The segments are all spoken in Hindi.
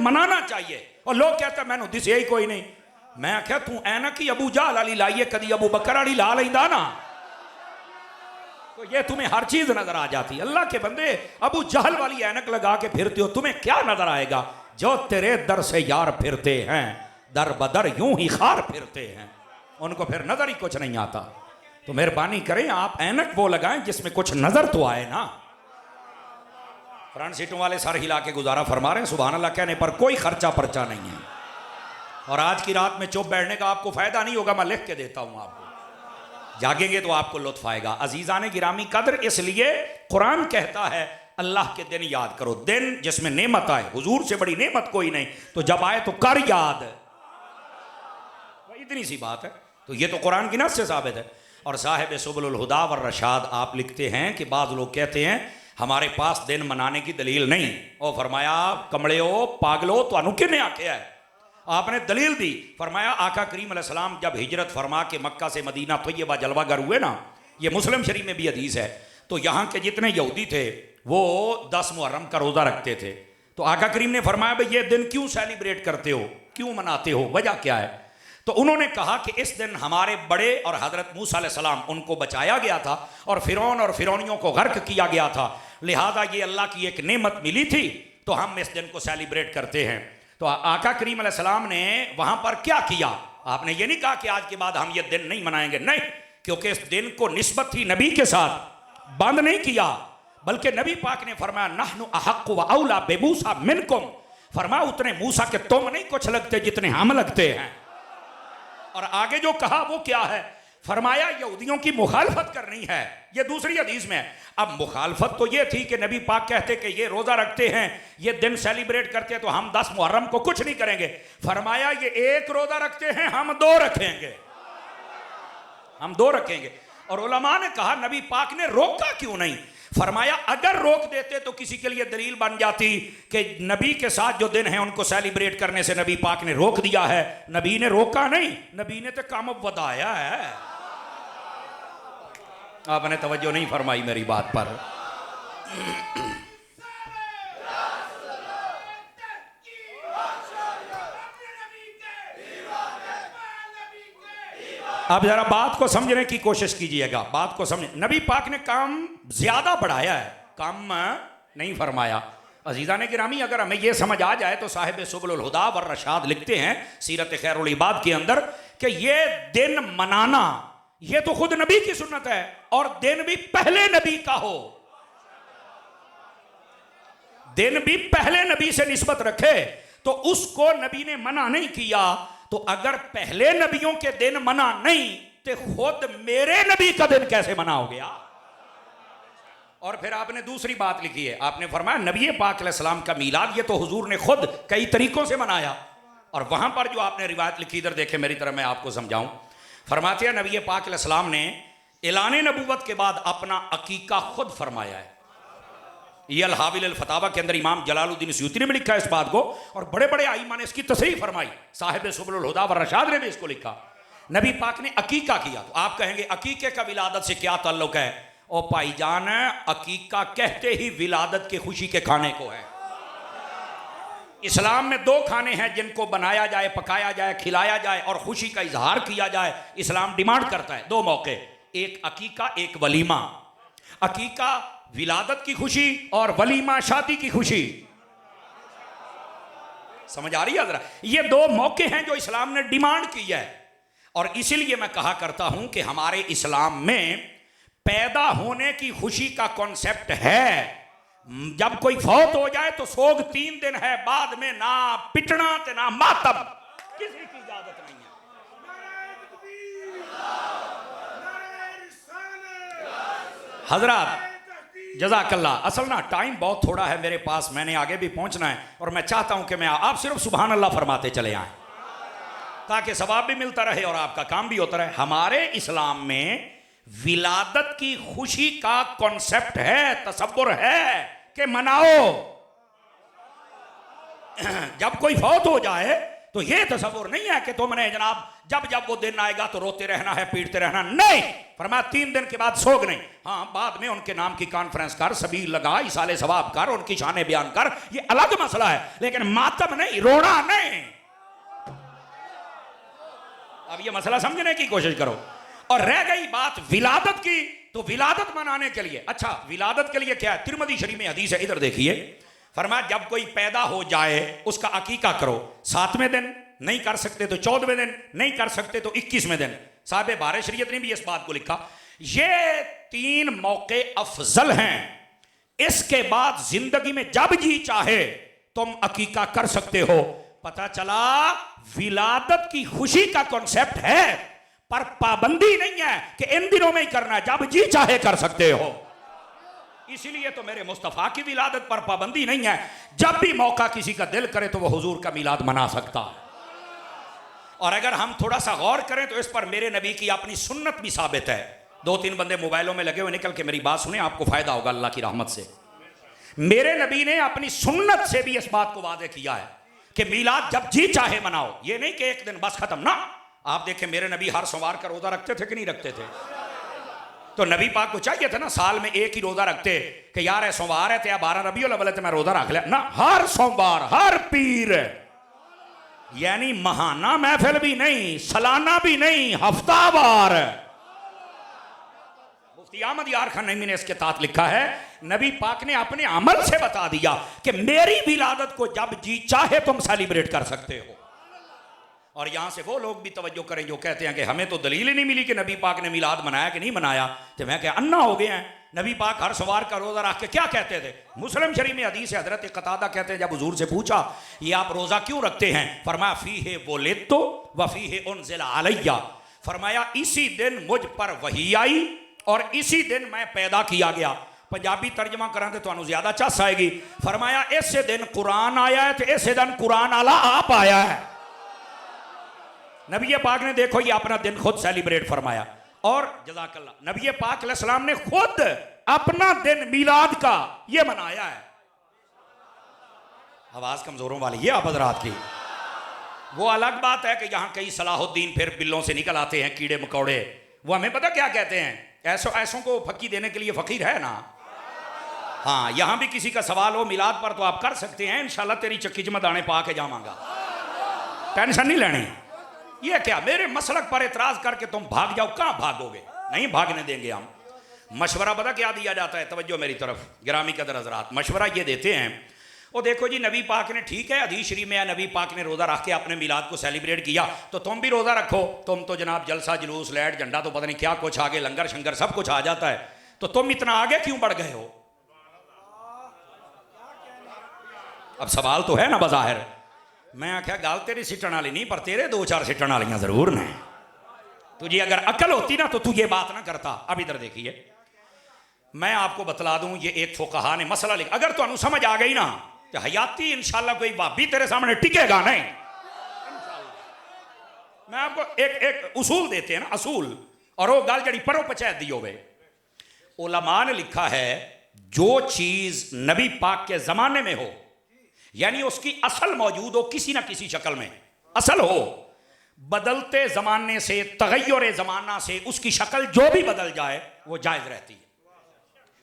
मनाना चाहिए। और लोग कहते मैनू दिसे ही कोई नहीं। मैं आख्या तू ऐनक ही अबू जहल वाली लाइए, कदी अबू बकर वाली ला लेंदा ना, तो ये तुम्हें हर चीज नजर आ जाती। अल्लाह के बंदे अबू जहल वाली ऐनक लगा के फिरते हो, तुम्हें क्या नजर आएगा? जो तेरे दर से यार फिरते हैं, दर बदर यूं ही खार फिरते हैं, उनको फिर नजर ही कुछ नहीं आता। तो मेहरबानी करें आप ऐनक वो लगाएं जिसमें कुछ नजर तो आए ना। फ्रंट सीटों वाले सर हिला के गुजारा फरमा रहे हैं, सुभान अल्लाह कहने पर कोई खर्चा पर्चा नहीं है। और आज की रात में चुप बैठने का आपको फायदा नहीं होगा, मैं लिख के देता हूं आपको, जागेंगे तो आपको लुत्फ आएगा। अजीजान गिरामी कदर, इसलिए कुरान कहता है अल्लाह के दिन याद करो, दिन जिसमें नेमत आए। हुजूर से बड़ी नेमत कोई नहीं, तो जब आए तो कर याद, इतनी सी बात है। तो ये तो कुरान की नस से साबित है। और साहिब सुबुल हुदा व रशाद आप लिखते हैं कि बाज़ लोग कहते हैं हमारे पास दिन मनाने की दलील नहीं। और फरमाया कमले हो पागलो तो अनु किने आख्या है, आपने दलील दी। फरमाया आका करीम अलैहिस्सलाम जब हिजरत फरमा के मक्का से मदीना तैयबा जलवागर हुए ना, ये मुस्लिम शरीफ में भी हदीस है, तो यहाँ के जितने यहूदी थे वो 10 मुहर्रम का रोज़ा रखते थे। तो आका करीम ने फरमाया भाई ये दिन क्यों सेलिब्रेट करते हो, क्यों मनाते हो, वजह क्या है? तो उन्होंने कहा कि इस दिन हमारे बड़े और हजरत मूसा अलैहिस्सलाम उनको बचाया गया था और फिरौन और फिरौनियों को गर्क किया गया था, लिहाजा ये अल्लाह की एक नेमत मिली थी, तो हम इस दिन को सेलिब्रेट करते हैं। तो आका करीम अलैहिस्सलाम ने वहां पर क्या किया? आपने ये नहीं कहा कि आज के बाद हम ये दिन नहीं मनाएंगे, नहीं, क्योंकि इस दिन को निस्बत थी नबी के साथ, बंद नहीं किया, बल्कि नबी पाक ने फरमाया नहनु अहक्कु व औला बिमूसा मिनकुम, फरमाया उतने मूसा के तुम नहीं कुछ लगते जितने हम लगते हैं। और आगे जो कहा वो क्या है? फरमाया यहूदियों की मुखालफत करनी है, ये दूसरी हदीस में है। अब मुखालफत तो ये थी कि नबी पाक कहते कि ये रोजा रखते हैं, ये दिन सेलिब्रेट करते हैं, तो हम 10 मुहर्रम को कुछ नहीं करेंगे। फरमाया ये एक रोजा रखते हैं, हम 2 रखेंगे, हम 2 रखेंगे। और उलमा ने कहा नबी पाक ने रोका क्यों नहीं? फरमाया अगर रोक देते तो किसी के लिए दलील बन जाती कि नबी के साथ जो दिन है उनको सेलिब्रेट करने से नबी पाक ने रोक दिया है। नबी ने रोका नहीं, नबी ने तो काम बताया है। आपने तवज्जो नहीं फरमाई मेरी बात पर। आप जरा बात को समझने की कोशिश कीजिएगा, बात को समझ। नबी पाक ने काम ज्यादा बढ़ाया है, कम नहीं फरमाया। अजीज़ान गिरामी अगर हमें यह समझ आ जाए तो साहिब सुबुल हुदा व रशाद लिखते हैं सीरत खैरुल इबाद के अंदर कि ये दिन मनाना ये तो खुद नबी की सुन्नत है, और दिन भी पहले नबी का हो, दिन भी पहले नबी से निस्बत रखे, तो उसको नबी ने मना नहीं किया। तो अगर पहले नबियों के दिन मना नहीं तो खुद मेरे नबी का दिन कैसे मना हो गया? और फिर आपने दूसरी बात लिखी है, आपने फरमाया नबी पाक अलैहिस्सलाम का मीलाद ये तो हुजूर ने खुद कई तरीकों से मनाया। और वहां पर जो आपने रिवायत लिखी, इधर देखे मेरी तरह, मैं आपको समझाऊं। फरमाते हैं नबी पाक अलैहिस्सलाम ने ऐलान नबूवत के बाद अपना अकीका खुद फरमाया है। ये अल-हाविल अल-फतावा के अंदर इमाम जलालुद्दीन सयूती ने भी लिखा है इस बात को, और बड़े बड़े आइमा ने इसकी तसरीह फरमाई। साहिब सुबुल हुदा व रशाद ने भी इसको लिखा। नबी पाक ने अकीका किया। तो आप कहेंगे अकीके का विलादत से क्या ताल्लुक है? ओ भाईजान, अकीका कहते ही विलादत की खुशी के खाने को है। इस्लाम में 2 खाने हैं जिनको बनाया जाए, पकाया जाए, खिलाया जाए और खुशी का इजहार किया जाए। इस्लाम डिमांड करता है 2 मौके, एक अकीका, एक वलीमा। अकीका विलादत की खुशी और वलीमा शादी की खुशी। समझ आ रही है जरा? ये 2 मौके हैं जो इस्लाम ने डिमांड की है। और इसीलिए मैं कहा करता हूं कि हमारे इस्लाम में पैदा होने की खुशी का कॉन्सेप्ट है। जब कोई फौत हो जाए तो सोग 3 दिन है, बाद में ना पिटना ते ना मातम, किसी की इजाजत नहीं है। हजरत जज़ाकल्लाह, असल ना टाइम बहुत थोड़ा है मेरे पास, मैंने आगे भी पहुंचना है, और मैं चाहता हूं कि मैं आप सिर्फ सुभान अल्लाह फरमाते चले आए ताकि सवाब भी मिलता रहे और आपका काम भी होता रहे। हमारे इस्लाम में विलादत की खुशी का कॉन्सेप्ट है, तसव्वुर है कि मनाओ। जब कोई फौत हो जाए तो ये तसव्वुर नहीं है कि तुमने जनाब जब जब वो दिन आएगा तो रोते रहना है, पीटते रहना। नहीं, फरमाया 3 दिन के बाद सोग नहीं। हाँ, बाद में उनके नाम की कॉन्फ्रेंस कर, सबील लगा, इसाले सवाब कर, उनकी शाने बयान कर, ये अलग मसला है, लेकिन मातम नहीं, रोना नहीं। अब ये मसला समझने की कोशिश करो। और रह गई बात विलादत की, तो विलादत मनाने के लिए, अच्छा विलादत के लिए क्या है? तिरमिज़ी शरीफ में हदीस है, इधर देखिए। फरमाया जब कोई पैदा हो जाए उसका अकीका करो। 7वें दिन नहीं कर सकते तो 14वें दिन, नहीं कर सकते तो 21वें दिन। साहिब बारे शरीयत ने भी इस बात को लिखा। ये 3 मौके अफजल हैं। इसके बाद जिंदगी में जब जी चाहे तुम अकीका कर सकते हो। पता चला विलादत की खुशी का कॉन्सेप्ट है, पर पाबंदी नहीं है कि इन दिनों में ही करना है, जब जी चाहे कर सकते हो। इसीलिए तो मेरे मुस्तफा की विलादत पर पाबंदी नहीं है। जब भी मौका किसी का दिल करे तो वह हुजूर का मिलाद मना सकता है। और अगर हम थोड़ा सा गौर करें तो इस पर मेरे नबी की अपनी सुन्नत भी साबित है। 2-3 बंदे मोबाइलों में लगे हुए, निकल के मेरी बात सुने, आपको फायदा होगा अल्लाह की रहमत से। मेरे नबी ने अपनी सुन्नत से भी इस बात को वादे किया है कि मिलाद जब जी चाहे मनाओ। ये नहीं कि एक दिन बस खत्म ना। आप देखें मेरे नबी हर सोमवार का रोजा रखते थे कि नहीं रखते थे? तो नबी पाक को चाहिए था ना साल में एक ही रोजा रखते कि यार है सोमवार है तो 12 रबीउल अव्वल है तो मैं रोजा रख लिया ना। हर सोमवार, हर पीर, यानी महाना महफिल भी नहीं, सालाना भी नहीं, हफ्तावार। मुफ्ती अहमद यार खान नईमी ने इसके तात लिखा है, नबी पाक ने अपने अमल से बता दिया कि मेरी विलादत को जब जी चाहे तुम सेलिब्रेट कर सकते हो। और यहां से वो लोग भी तवज्जो करें जो कहते हैं कि हमें तो दलील ही नहीं मिली कि नबी पाक ने मिलाद मनाया कि नहीं मनाया। तो मैं क्या अन्ना हो गए हैं? नबी पाक हर सोमवार का रोजा रख के क्या कहते थे? मुस्लिम शरीफ में हदीस है, हजरत कतादा कहते हैं जब हुजूर से पूछा ये आप रोजा क्यों रखते हैं? फरमाया फीहे वुलिदतु व फीहे उनज़िला अलैया। फरमाया इसी दिन मुझ पर वही आई और इसी दिन मैं पैदा किया गया। पंजाबी तर्जमा करें तो तुहानू ज्यादा चस आएगी। फरमाया इस दिन कुरान आया है तो इस दिन कुरान आला आप आया है। नबी पाक ने देखो ये अपना दिन खुद सेलिब्रेट फरमाया। और जज़ाकल्लाह नबी पाक अलैहिस्सलाम ने खुद अपना दिन मिलाद का ये मनाया है। आवाज कमजोरों वाली ये आप हज़रात की। वो अलग बात है कि यहाँ कई सलाहुद्दीन फिर बिल्लों से निकल आते हैं कीड़े मकोड़े। वो हमें पता क्या कहते हैं? ऐसों को फकी देने के लिए फकीर है ना। हाँ, यहाँ भी किसी का सवाल हो मिलाद पर तो आप कर सकते हैं। इंशाल्लाह तेरी चक्की च मैं दाने पा के जावांगा, टेंशन नहीं लेनी। ये क्या मेरे मसलक पर एतराज करके तुम भाग जाओ? कहां भागोगे? नहीं भागने देंगे हम। मशवरा पता क्या दिया जाता है? तवज्जो मेरी तरफ गिरामी कदर हजरात। मशवरा ये देते हैं, वो देखो जी नबी पाक ने, ठीक है हदीस शरीफ में है नबी पाक ने रोज़ा रख के अपने मिलाद को सेलिब्रेट किया, तो तुम भी रोज़ा रखो। तुम तो जनाब जलसा जुलूस लाइट झंडा तो पता नहीं क्या कुछ आगे, लंगर शंगर सब कुछ आ जाता है, तो तुम इतना आगे क्यों बढ़ गए हो? अब सवाल तो है ना बज़ाहिर। मैं आख्या गाल तेरी सिटन वाली नहीं, पर तेरे 2-4 सिटन वालियां जरूर ने। तुझे अगर अकल होती ना तो तू ये बात ना करता। अब इधर देखिए, मैं आपको बतला दूं, ये एक फुकहा ने मसला लिखा। अगर तुहानू समझ आ गई ना तो हयाती इंशाल्लाह कोई भाभी तेरे सामने टिकेगा नहीं। मैं आपको एक उसूल देते हैं ना, असूल, और वो गल जड़ी परो पचैत दी होवे। उलमा ने लिखा है जो चीज नबी पाक के जमाने में हो, यानी उसकी असल मौजूद हो किसी ना किसी शक्ल में, असल हो, बदलते जमाने से, तगय्युर जमाना से उसकी शक्ल जो भी बदल जाए वो जायज रहती है,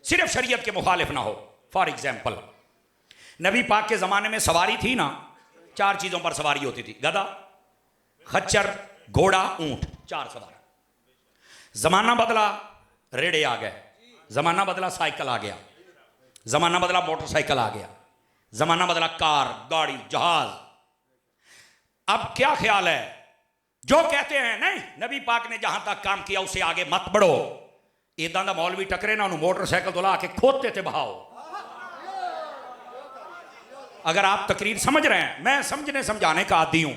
सिर्फ शरीयत के मुखालिफ ना हो। फॉर एग्जाम्पल नबी पाक के जमाने में सवारी थी ना, 4 चीजों पर सवारी होती थी, गधा, खच्चर, घोड़ा, ऊंट, 4 सवार। जमाना बदला, रेड़े आ गए, जमाना बदला, साइकिल आ गया, जमाना बदला, मोटरसाइकिल आ गया, जमाना बदला, कार, गाड़ी, जहाज। अब क्या ख्याल है? जो कहते हैं नहीं नबी पाक ने जहां तक काम किया उससे आगे मत बढ़ो, इदां दा मौलवी टकरे ना उन्होंने मोटरसाइकिल दुला के खोदते थे बहाओ। अगर आप तकरीर समझ रहे हैं, मैं समझने समझाने का आदी हूं,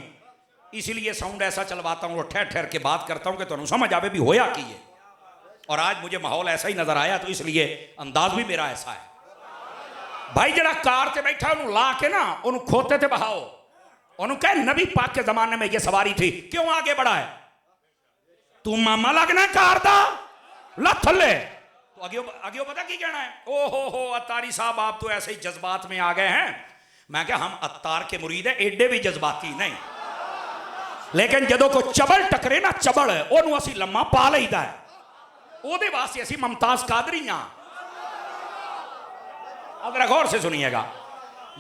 इसीलिए साउंड ऐसा चलवाता हूं और ठहर ठहर के बात करता हूं कि तुहानू समझ आवे भी होया की है। और आज मुझे माहौल ऐसा ही नजर आया तो इसलिए अंदाज भी मेरा ऐसा है। भाई जरा कार से बैठा उन्होंने ला के ना उन्होंने खोते थे बहाओ, उन्होंने कहा नबी पाक के जमाने में ये सवारी थी, क्यों आगे बढ़ा है? तू मामा लगना कार दा लथले तो आगे पता की कहना है? ओ हो अत्तारी साहब आप तो ऐसे ही जज्बात में आ गए हैं। मैं क्या हम अत्तार के मुरीद है, एडे भी जज्बाती नहीं। लेकिन जदों कोई चबल टकरे ना, चबल ओनू असी लम्मा पा लईदा है, ओदे वास्ते असी मुमताज कादरी हां। अगर गौर से सुनिएगा,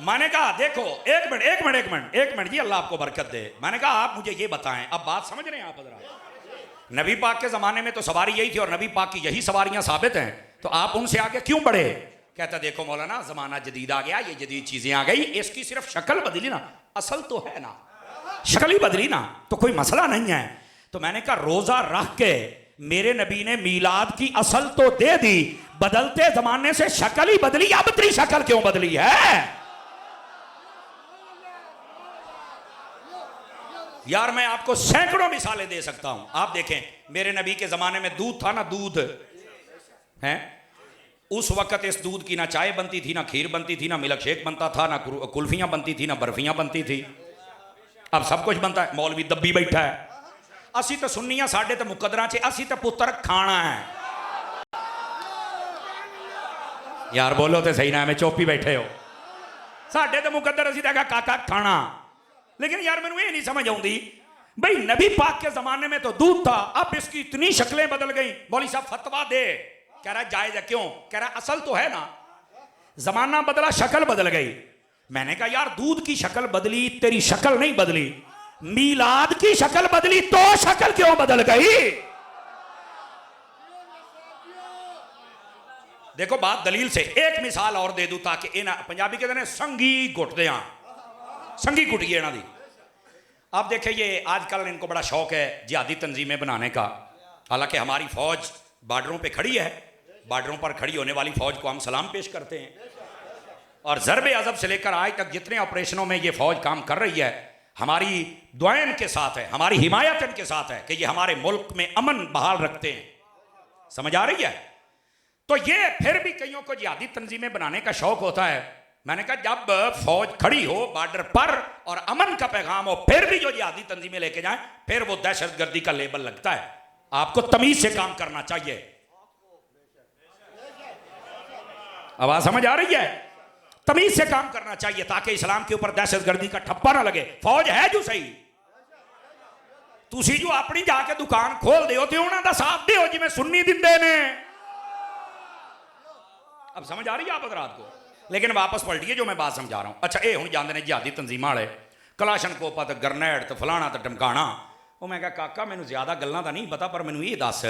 मैंने कहा देखो एक मिनट जी, अल्लाह आपको बरकत दे। मैंने कहा आप मुझे ये बताएं, अब बात समझ रहे हैं आप हज़रात? नबी पाक के ज़माने में तो सवारी यही थी और नबी पाक की यही सवारियां साबित हैं, तो आप उनसे आगे क्यों बढ़े? कहता देखो मौलाना, ज़माना जदीद आ गया, ये जदीद चीज़ें आ गई, इसकी सिर्फ शक्ल बदली ना, असल तो है ना, शक्ल ही बदली ना, तो कोई मसला नहीं है। तो मैंने कहा रोज़ा रख के मेरे नबी ने मीलाद की असल तो दे दी, बदलते ज़माने से शक्ल ही बदली, अब तेरी शक्ल क्यों बदली है? यार मैं आपको सैकड़ों मिसालें दे सकता हूं। आप देखें, मेरे नबी के ज़माने में दूध था ना, दूध है, उस वक्त इस दूध की ना चाय बनती थी, ना खीर बनती थी, ना मिल्क शेक बनता था, ना कुल्फियां बनती थी, ना बर्फियां बनती थी। अब सब कुछ बनता है, मौलवी दब्बी बैठा है। असी तो सुन्नियां, साडे तो मुकदरा च असी तो पुत्र खाना है। यार बोलो तो सही ना, मैं चौपी बैठे हो, साडे तो मुकदर असी तो काका खाना। लेकिन यार मैंने ये नहीं समझ आती, भाई नबी पाक के जमाने में तो दूध था, अब इसकी इतनी शक्लें बदल गई, मौलवी साहब फतवा दे। कह रहा जायज है, क्यों? कह रहा असल तो है ना, जमाना बदला शक्ल बदल गई। मैंने कहा यार दूध की शक्ल बदली, तेरी शक्ल नहीं बदली, मीलाद की शक्ल बदली, तो शक्ल क्यों बदल गई? देखो बात दलील से, एक मिसाल और दे दूं ताकि इन पंजाबी कहते हैं संगी घुटदे हां, संगी कुटिए इन्हां दी। आप देखें ये आजकल इनको बड़ा शौक है जिहादी तंजीमें बनाने का। हालांकि हमारी फौज बॉर्डरों पे खड़ी है, बॉर्डरों पर खड़ी होने वाली फौज को हम सलाम पेश करते हैं, और ज़रबे अज़ब से लेकर आज तक जितने ऑपरेशनों में ये फौज काम कर रही है, हमारी दुआएं इनके साथ है, हमारी हिमायत इनके साथ है कि ये हमारे मुल्क में अमन बहाल रखते हैं। समझ आ रही है? तो ये फिर भी कईयों को जिहादी तंजीमें बनाने का शौक होता है। मैंने कहा जब फौज खड़ी हो बॉर्डर पर और अमन का पैगाम हो, फिर भी जो जिहादी तंजीमें लेके जाएं, फिर वो दहशतगर्दी का लेबल लगता है। आपको तमीज से काम करना चाहिए। आवाज समझ आ रही है? तमीज से काम करना चाहिए ताकि इस्लाम के ऊपर दहशतगर्दी का ठप्पा ना लगे। फौज है जो सही, तुसी जो अपनी जाके दुकान खोल दे हो तो उन्होंने दा साथ दे हो जिवें सुन्नी दिंदे ने। अब समझ आ रही है आप हज़रात को? लेकिन वापस पलटिए जो मैं बात समझा रहा हूं। अच्छा ये हुण जांदे ने जिहादी तंजीमां वाले कलाशन कोपा ते गरनैड ते फलाना ते टमकाना। वो मैं कहा काका मैनू ज्यादा गल्लां दा नहीं पता, पर मैनू ये दस,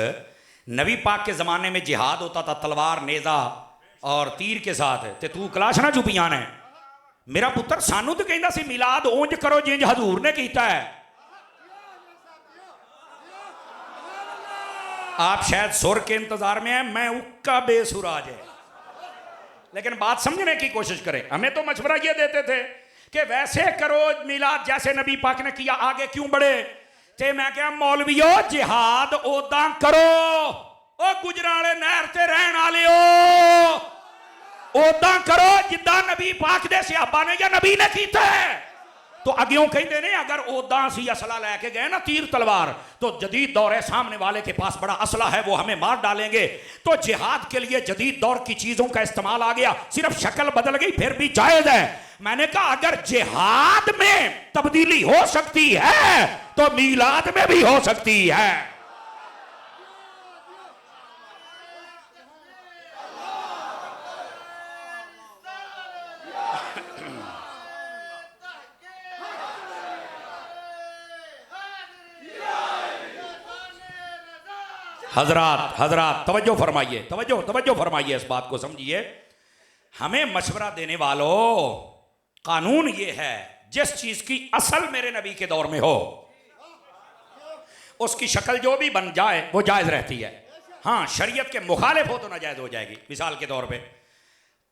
नबी पाक के जमाने में जिहाद होता था तलवार नेजा और तीर के साथ, ते तू कलाशना चुपियां ने। मेरा पुत्र सानू तो कहंदा सी मिलाद उंज करो जिंज हजूर ने कीता है। आप शायद सुर के इंतजार में है, मैं उक्का बेसुराज है। लेकिन बात समझने की कोशिश करें। हमें तो मशवरा ये देते थे कि वैसे करो मिलाद जैसे नबी पाक ने किया, आगे क्यों बढ़े? ते मैं क्या मौलवियो जिहाद ओदा करो, ओ गुजराले नहर ते रहन वाले ओदा करो जिद्दां नबी पाक दे सहाबा ने या नबी ने कीता है। तो अग्यों कहते ने अगर ओदा सी असला लेके गए ना तीर तलवार, तो जदीद दौर है, सामने वाले के पास बड़ा असला है, वो हमें मार डालेंगे। तो जिहाद के लिए जदीद दौर की चीजों का इस्तेमाल आ गया, सिर्फ शक्ल बदल गई, फिर भी जायज है। मैंने कहा अगर जिहाद में तब्दीली हो सकती है तो मीलाद में भी हो सकती है। हजरात हजरात तवज्जो फरमाइए, तवज्जो फरमाइए, इस बात को समझिए। हमें मशवरा देने वालों, कानून ये है जिस चीज की असल मेरे नबी के दौर में हो उसकी शक्ल जो भी बन जाए वो जायज रहती है। हाँ शरीयत के मुखालिफ हो तो नाजायज हो जाएगी। मिसाल के तौर पे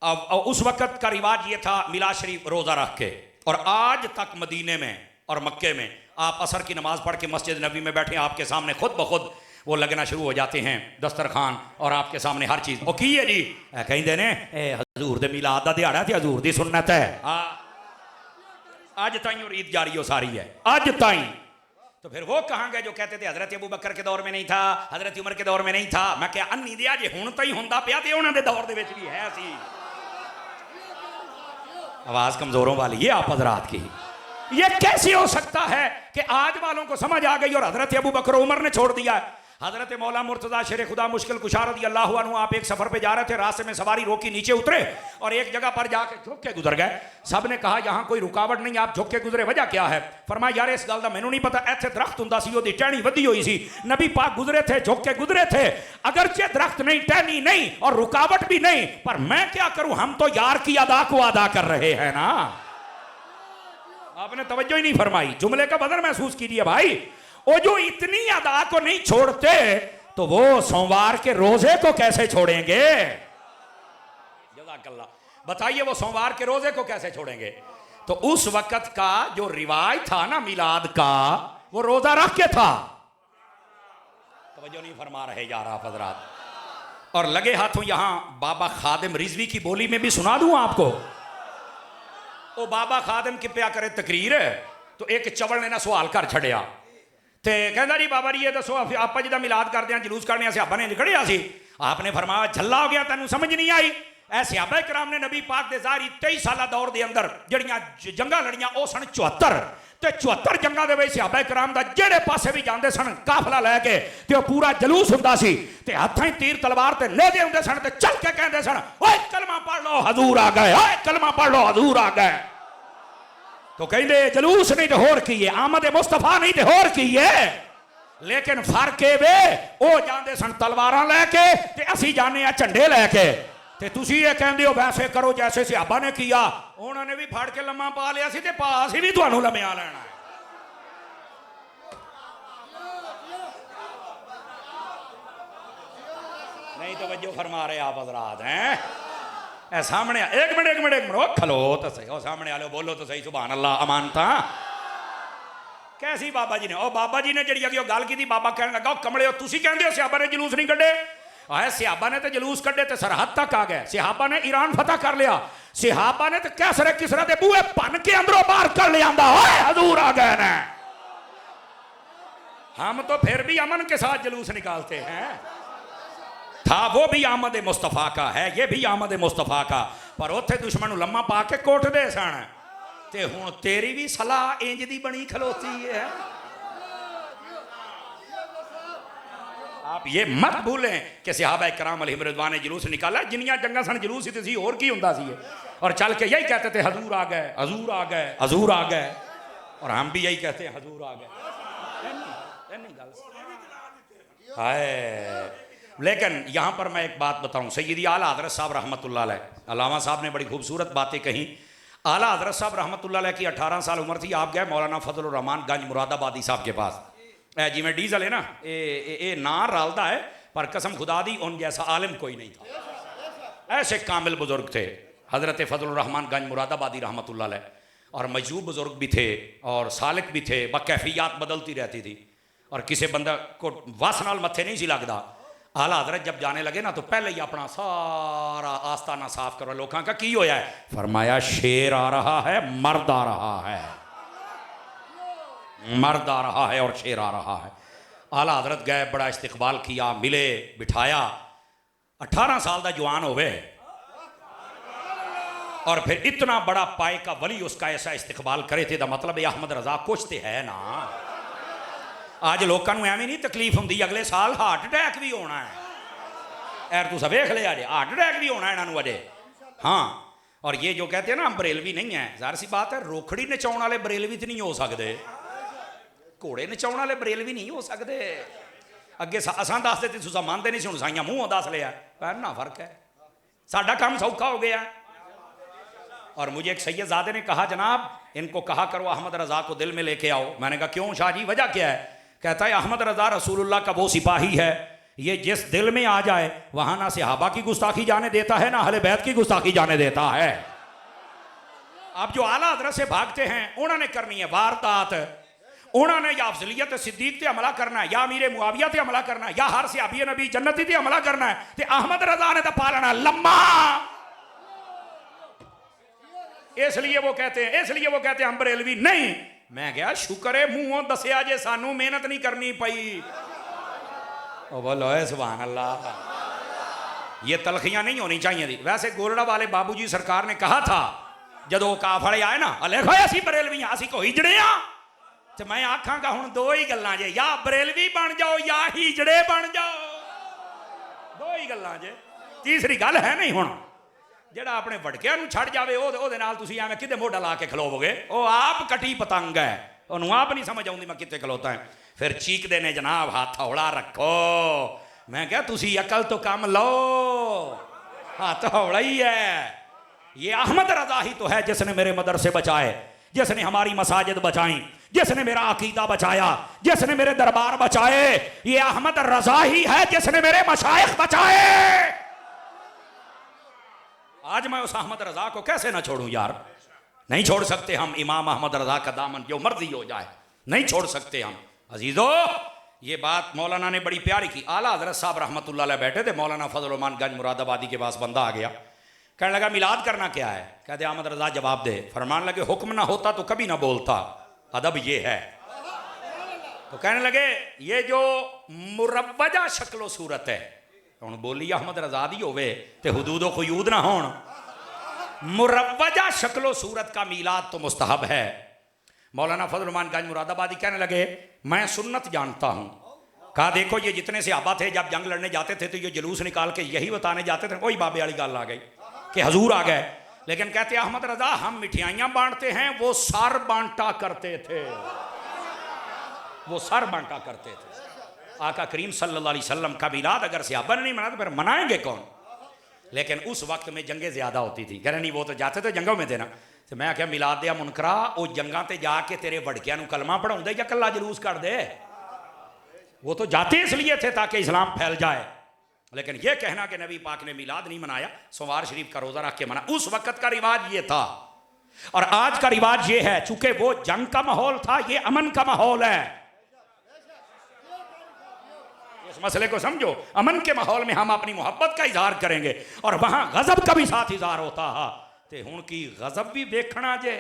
अब उस वक्त का रिवाज ये था मिलाद शरीफ रोजा रख के, और आज तक मदीने में और मक्के में आप असर की नमाज पढ़ के मस्जिद नबी में बैठे, आपके सामने खुद ब खुद वो लगना शुरू हो जाते हैं दस्तरखान, और आपके सामने हर चीज। वो की है जी कहते ने हजूर दे मिलाद दा दिहाड़ा ते हजूर दी सुन्नत है। आज ताई और ईद जारी हो सारी है, आज ताई। तो फिर वो कहाँ गए जो कहते थे हजरत अबू बकर के दौर में नहीं था, हजरत उमर के दौर में नहीं था। मैं क्या अन्नी दिया जे हुण ताई हुंदा पिया ते उन्हां दे दौर दे विच भी है सी। आवाज कमजोरों वाली है आप हजरात की। ये कैसे हो सकता है कि आज वालों को समझ आ गई और हजरत अबू बकर उमर ने छोड़ दिया। हजरत मौला मुर्तजा शेर खुदा मुश्किल कुशा रज़ी अल्लाहु अन्हु आप एक सफर पे जा रहे थे, रास्ते में सवारी रोकी, नीचे उतरे और एक जगह पर जाके झुक के गुजर गए। सब ने कहा यहाँ कोई रुकावट नहीं, आप झुक के गुजरे, वजह क्या है? फरमाया यार इस गल दा मैनू नहीं पता, ऐसे दरख्त हुंदा सी, ओदी टहनी वधी हुई सी, नबी पाक गुजरे थे, झुक के गुजरे थे, अगरचे दरख्त नहीं, टहनी नहीं और रुकावट भी नहीं, पर मैं क्या करूं, हम तो यार की अदा को अदा कर रहे हैं ना। आपने तवज्जो ही नहीं फरमाई, जुमले का बदल महसूस कीजिए भाई। वो जो इतनी अदा को नहीं छोड़ते तो वो सोमवार के रोजे को कैसे छोड़ेंगे? जज़ाकल्लाह, बताइए वो सोमवार के रोजे को कैसे छोड़ेंगे? तो उस वक्त का जो रिवाज था ना मिलाद का, वो रोजा रख के था। तवज्जो नहीं फरमा रहे यार आप हजरात। और लगे हाथों यहां बाबा खादिम रिजवी की बोली में भी सुना दूं आपको। वो बाबा खादिम की प्या करे तकरीर, तो एक चवल ने ना सवाल कर छड़िया ते कहता जी बाबा जी ये दसो आप जिदा मिलाद करते हैं, जुलूस करने सिहाबा ने निकलिया सी, आपने फरमाया झल्ला हो गया, तेन समझ नहीं आई। ऐ सिहाबा कराम ने नबी पाक दे ज़ाहिरी 23 साल दौर के अंदर जड़ियां जंगा लड़ियां वो सन 74 ते 74 जंगा दे विच सिहाबा कराम दा जेड़े पासे भी जांदे सन काफला लैके ते ओ पूरा जलूस हुंदा सी ते हत्थां ही तीर तलवार ते लेदे हुंदे सन ते चल के कहंदे सन ओए कलमा पढ़ लो हजूर आ गए, ओए कलमा पढ़ लो हजूर आ गए। तो कहते जलूस नहीं तो होर की है, आमद मुस्तफा नहीं तो होर की है। लेकिन फर्क है वे ओ जांदे सन तलवारां लैके ते असी जाने आ झंडे लैके, ते तुसी ये कहंदे हो वैसे करो जैसे सिहाबा ने किया। उन्होंने भी फड़ के लम्मा पा लिया सी ते पा असी भी तुहानू लम्या लेना है। नहीं तवज्जो फरमा रहे आप हजरात हैं। ए सामने एक मिनट ओ खलो तो सही, ओ सामने आलो बोलो तो सही, सुभान अल्लाह अमानता कैसी बाबा जी ने। ओ बाबा जी ने जी अगे गल की थी, बाबा कहने लगा कमले हो तुसी कहंदे हो सिहाबा ने जुलूस नहीं कड्डे। आए सिहाबा ने तो जुलूस कड्डे ते सरहद तक आ गए, सिहाबा ने ईरान फतह कर लिया, सिहाबा ने तो कैसरे किसरा दे बूहे भन के अंदरों बाहर कर लिया, ओए हजूर आ गए ने। हम तो फिर भी अमन के साथ जुलूस निकालते हैं। था वो भी आमद मुस्तफ़ा का है, ये भी आमद मुस्तफ़ा का, पर उत्थे दुश्मन लम्मा पा के कोट दे सन ते हुण तेरी भी सलाह इंज दी बनी खलोती है। आप ये मत भूलें कि सहाबा कराम अलैहिम रिज़वान ने जुलूस निकाला, जिन्नियां जंगा सन जुलूस ही और की हुंदा सी, और चल के यही कहते थे हजूर आ गए, हजूर आ गए, हजूर आ गए, और हम भी यही कहते हैं हजूर आ गए। हाय लेकिन यहाँ पर मैं एक बात बताऊँ, सैयदी आला हज़रत साहब रहमतुल्लाह अलैह, अल्लामा साहब ने बड़ी खूबसूरत बातें कहीं। आला हज़रत साहब रहमतुल्लाह अलैह की 18 साल उम्र थी, आप गए मौलाना फजलुर रहमान गंज मुरादाबादी साहब के पास। जिमें डीजल है ना ये ना रलता है, पर कसम खुदा दी उन जैसा आलिम कोई नहीं था। ऐसे कामिल बुजुर्ग थे हज़रत फजलुर रहमान गंज मुरादाबादी रहमतुल्लाह अलैह, और मजूब बुजुर्ग भी थे और सालिक भी थे, बकैफियत बदलती रहती थी, और किसी बंदा को वस नाल मत्थे नहीं सी लगता। आला हज़रत जब जाने लगे ना तो पहले ही अपना सारा आस्ताना साफ करो, लोगों का की होया है? फरमाया शेर आ रहा है, मर्द आ रहा है, मर्द आ रहा है और शेर आ रहा है। आला हज़रत गए, बड़ा इस्तकबाल किया, मिले, बिठाया, 18 साल का जवान हो गए, और फिर इतना बड़ा पाए का वली उसका ऐसा इस्तकबाल करे थे, मतलब अहमद रजा कुछ तो है ना। आज लोगों को एवं नहीं तकलीफ होंगी, अगले साल हार्ट अटैक भी होना है। एर तुस वेख लिया जे हार्ट अटैक भी होना है इन्होंने अजे। हाँ, और ये जो कहते हैं ना बरेलवी नहीं है, ज़ाहिर सी बात है रोखड़ी नचाने वाले बरेलवी तो नहीं हो सकते, घोड़े नचाने वाले बरेलवी नहीं हो सकते। अगे असां दसते थे तुसा मानते नहीं, हुण साइयां मूँहों दस लिया, ना फर्क है, साडा काम सौखा हो गया। और मुझे एक सैयदजादे ने कहा जनाब इनको कहा करो अहमद रज़ा को दिल में लेके आओ। मैंने कहा क्यों शाह जी, वजह क्या है? कहता है अहमद रज़ा रसूलुल्लाह का वो सिपाही है, ये जिस दिल में आ जाए वहाँ ना सहाबा की गुस्ताखी जाने देता है, ना अहले बैत की गुस्ताखी जाने देता है। अब जो आला हज़रत से भागते हैं उन्होंने करनी है वारदात, उन्होंने या अफजलियत सिद्दीक ते हमला करना है, या अमीर मुआविया ते हमला करना है, या हर सहाबी नबी जन्नती ते हमला करना है, ते अहमद रज़ा ने तो पालना लम्मा। इसलिए वो कहते हैं हम बरेलवी नहीं। मैं क्या शुक्र है मुंहों दसिया जे, सानू मेहनत नहीं करनी पई। ओ बोलो सुभान अल्लाह। ये तलखियां नहीं होनी चाहिए थी। वैसे गोरड़ा वाले बाबूजी सरकार ने कहा था ਜਦੋਂ ਕਾਫਲੇ ਆਏ ਨਾ ਲਿਖੋ ਅਸੀਂ ਬਰੇਲਵੀਆਂ ਅਸੀਂ ਕੋਈ ਜੜੇ ਆ ਤੇ ਮੈਂ ਆਖਾਂਗਾ ਹੁਣ ਦੋ ਹੀ ਗੱਲਾਂ ਜੇ ਜਾਂ ਬਰੇਲਵੀ ਬਣ ਜਾਓ ਜਾਂ ਹੀਜੜੇ ਬਣ ਜਾਓ ਦੋ ਹੀ ਗੱਲਾਂ ਜੇ ਤੀਸਰੀ ਗੱਲ ਹੈ ਨਹੀਂ ਹੁਣ ਜਿਹੜਾ ਆਪਣੇ ਵੜਕਿਆਂ ਨੂੰ ਛੱਡ ਜਾਵੇ ਉਹਦੇ ਨਾਲ ਤੁਸੀਂ ਐਵੇਂ ਕਿਤੇ ਮੋਢਾ ਲਾ ਕੇ ਖਲੋਵੋਗੇ ਉਹ ਆਪ ਕਟੀ ਪਤੰਗ ਹੈ ਉਹਨੂੰ ਆਪ ਨਹੀਂ ਸਮਝ ਆਉਂਦੀ ਮੈਂ ਕਿੱਥੇ ਖਲੋਤਾ ਹਾਂ ਫਿਰ ਚੀਕਦੇ ਨੇ जनाब हाथ हौला रखो मैं क्या तुसी अकल तो कम लो हाथ हौला ही है ये अहमद रजा ही तो है जिसने मेरे मदरसे बचाए जिसने हमारी मसाजिद बचाई जिसने मेरा अकीदा बचाया जिसने मेरे दरबार बचाए ये अहमद रजा ही है जिसने मेरे मशाइख बचाए आज मैं उस अहमद रजा को कैसे ना छोड़ूं यार नहीं छोड़ सकते हम इमाम अहमद रजा का दामन जो मर्जी हो जाए नहीं छोड़ सकते हम अजीजो ये बात मौलाना ने बड़ी प्यारी की आला हजरत साहब रहमतुल्लाह अलैह बैठे थे मौलाना फजल रहमान गंज मुरादाबादी के पास बंदा आ गया कहने लगा मिलाद करना क्या है कहते अहमद रजा जवाब दे फरमान लगे हुक्म ना होता तो कभी ना बोलता अदब ये है तो कहने लगे ये जो मुरव्वजा शक्लो सूरत है ਹੁਣ ਬੋਲੀ अहमद रजा दी होवे ते हुदूद व क़ुयूद ना होण मुरव्वजा शक्लो सूरत का मीलाद तो मुस्तहब है मौलाना फजल रहमान गंज मुरादाबादी कहने लगे मैं सुन्नत जानता हूँ कहा देखो ये जितने सहाबा थे जब जंग लड़ने जाते थे तो ये जुलूस निकाल के यही बताने जाते थे वही बाबे वाली गल आ गई कि हजूर आ गए लेकिन कहते अहमद रजा हम मिठाइयाँ बांटते हैं वो सर बांटा करते थे वो सर बांटा करते थे आका करीम सल्लल्लाहु अलैहि वसल्लम का मिलाद अगर सहाबा ने नहीं मना तो फिर मनाएंगे कौन लेकिन उस वक्त में जंगें ज़्यादा होती थी कह रहे नहीं वो तो जाते तो जंगों में थे ना तो मैं क्या मिलाद दिया मुनकरा वो जंगा ते जाके तेरे वड़किया कलमा पढ़ाते या कला जलूस कर दे वो तो जाते इसलिए थे ताकि इस्लाम फैल जाए लेकिन यह कहना कि नबी पाक ने मिलाद नहीं मनाया सोमवार शरीफ का रोज़ा रख के मना उस वक्त का रिवाज ये था और आज का रिवाज ये है चूंकि वो जंग का माहौल था ये अमन का माहौल है इस मसले को समझो अमन के माहौल में हम अपनी मोहब्बत का इजहार करेंगे और वहां गजब का भी साथ इजहार होता है ते हुण की गजब भी देखना जे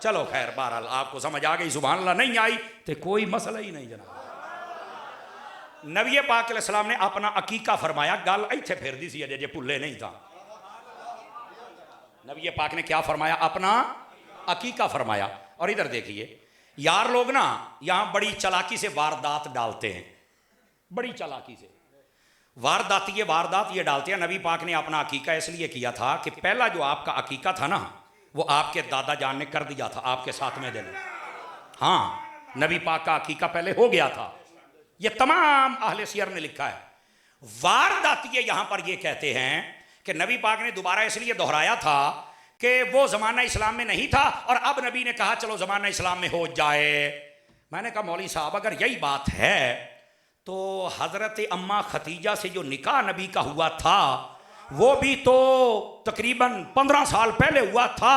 चलो खैर बहरहाल आपको समझ आ गई सुभान अल्लाह नहीं आई तो कोई मसला ही नहीं जनाब नबी पाक अलैहिस्सलाम ने अपना अकीका फरमाया गल इत्थे फिरदी सी अजे जे भुल्ले नहीं था नबी पाक ने क्या फरमाया अपना अकीका फरमाया और इधर देखिए यार लोग ना यहां बड़ी चालाकी से वारदात डालते हैं बड़ी चालाकी से वारदात ये डालते हैं नबी पाक ने अपना अकीका इसलिए किया था कि पहला जो आपका अकीका था ना वो आपके दादा जान ने कर दिया था आपके 7वें दिन हाँ नबी पाक का अकीका पहले हो गया था ये तमाम अहले सियर ने लिखा है वारदात ये यहां पर ये कहते हैं कि नबी पाक ने दोबारा इसलिए दोहराया था कि वो ज़माना इस्लाम में नहीं था और अब नबी ने कहा चलो ज़माना इस्लाम में हो जाए मैंने कहा मौलवी साहब अगर यही बात है तो हज़रत अम्मा खतीजा से जो निकाह नबी का हुआ था वो भी तो तकरीबन 15 साल पहले हुआ था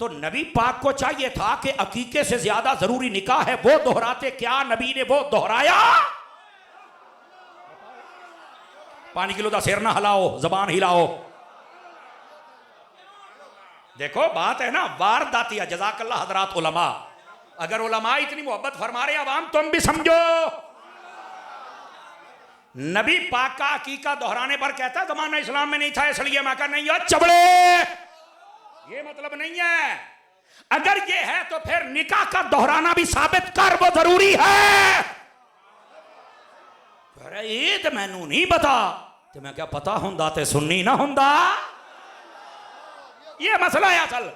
तो नबी पाक को चाहिए था कि अकीके से ज़्यादा ज़रूरी निकाह है वो दोहराते क्या नबी ने वो दोहराया 5 किलो का सिर ना हिलाओ ज़बान हिलाओ देखो बात है ना वारदातिया जज़ाकल्लाह हज़रात उलमा अगर उलमा इतनी मोहब्बत फरमा रहे अवाम तुम भी समझो नबी पाक का अकीका दोहराने पर कहता ज़माना इस्लाम में नहीं था इसलिए मैं कहा नहीं यार चबड़े ये मतलब नहीं है अगर ये है तो फिर निकाह का दोहराना भी साबित कर वो जरूरी है अरे ये तो मैनू नहीं पता तो मैं क्या पता हुंदा ते सुन्नी ना हुंदा ये मसला है असल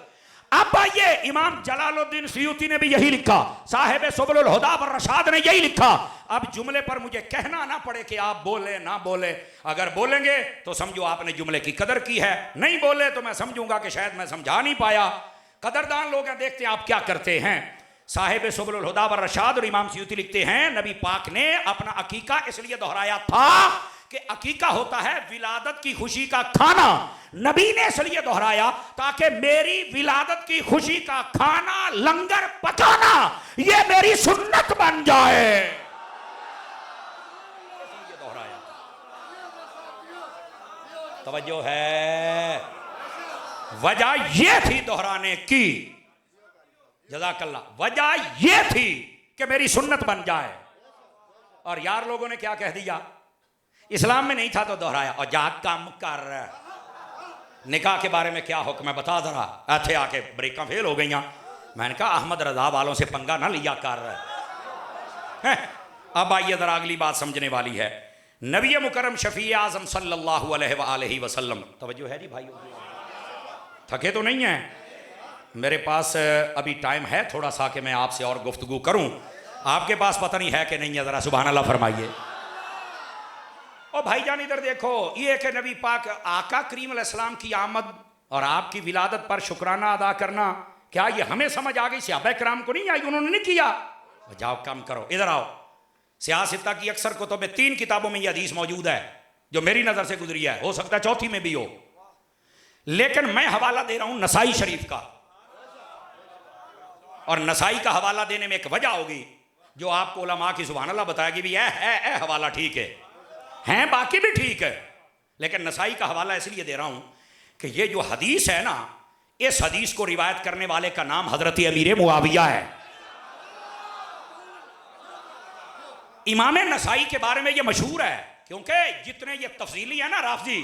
अब आइए इमाम जलालुद्दीन सुयूती ने भी यही लिखा साहिब सुबुल हुदा और रशाद ने यही लिखा अब जुमले पर मुझे कहना ना पड़े कि आप बोले ना बोले अगर बोलेंगे तो समझो आपने जुमले की कदर की है नहीं बोले तो मैं समझूंगा कि शायद मैं समझा नहीं पाया कदरदान लोग हैं देखते हैं आप क्या करते हैं साहिब सुबुल हुदा और रशाद और इमाम सुयूती लिखते हैं नबी पाक ने अपना अकीका इसलिए दोहराया था कि अकीका होता है विलादत की खुशी का खाना नबी ने इसलिए दोहराया ताकि मेरी विलादत की खुशी का खाना लंगर पकाना ये मेरी सुन्नत बन जाए दोहराया तवज्जो है वजह ये थी दोहराने की जज़ाकल्लाह वजह ये थी कि मेरी सुन्नत बन जाए और यार लोगों ने क्या कह दिया इस्लाम में नहीं था तो दोहराया और जा कम कर निकाह के बारे में क्या हुक्म है बता जरा। ऐसे आके ब्रेकां फेल हो गई। मैंने कहा अहमद रजा वालों से पंगा ना लिया कर। अब आइए जरा अगली बात समझने वाली है। नबी मुकरम शफी आजम सल्लल्लाहु अलैहि वसल्लम, तवज्जो है जी भाइयों, थके तो नहीं है? मेरे पास अभी टाइम है थोड़ा सा कि मैं आपसे और गुफ्तगू करूं। आपके पास पता नहीं है कि नहीं है, जरा सुभान अल्लाह फरमाइए। ओ भाईजान इधर देखो, ये कि नबी पाक आका करीम अलैहिस्सलाम की आमद और आपकी विलादत पर शुक्राना अदा करना, क्या ये हमें समझ आ गई? सहाबा कराम को नहीं आई? उन्होंने नहीं किया? जाओ काम करो, इधर आओ। सियासत की अक्सर कुतुब में 3 किताबों में ये हदीस मौजूद है जो मेरी नजर से गुजरी है, हो सकता है चौथी में भी हो, लेकिन मैं हवाला दे रहा हूं नसाई शरीफ का। और नसाई का हवाला देने में एक वजह होगी जो आपको उलमा की सुभान अल्लाह बताएगी भी है हवाला ठीक है, बाकी भी ठीक है, लेकिन नसाई का हवाला इसलिए दे रहा हूं कि ये जो हदीस है ना, इस हदीस को रिवायत करने वाले का नाम हजरत अमीर मुआविया है। इमाम नसाई के बारे में ये मशहूर है क्योंकि जितने ये तफसीली है ना राफजी,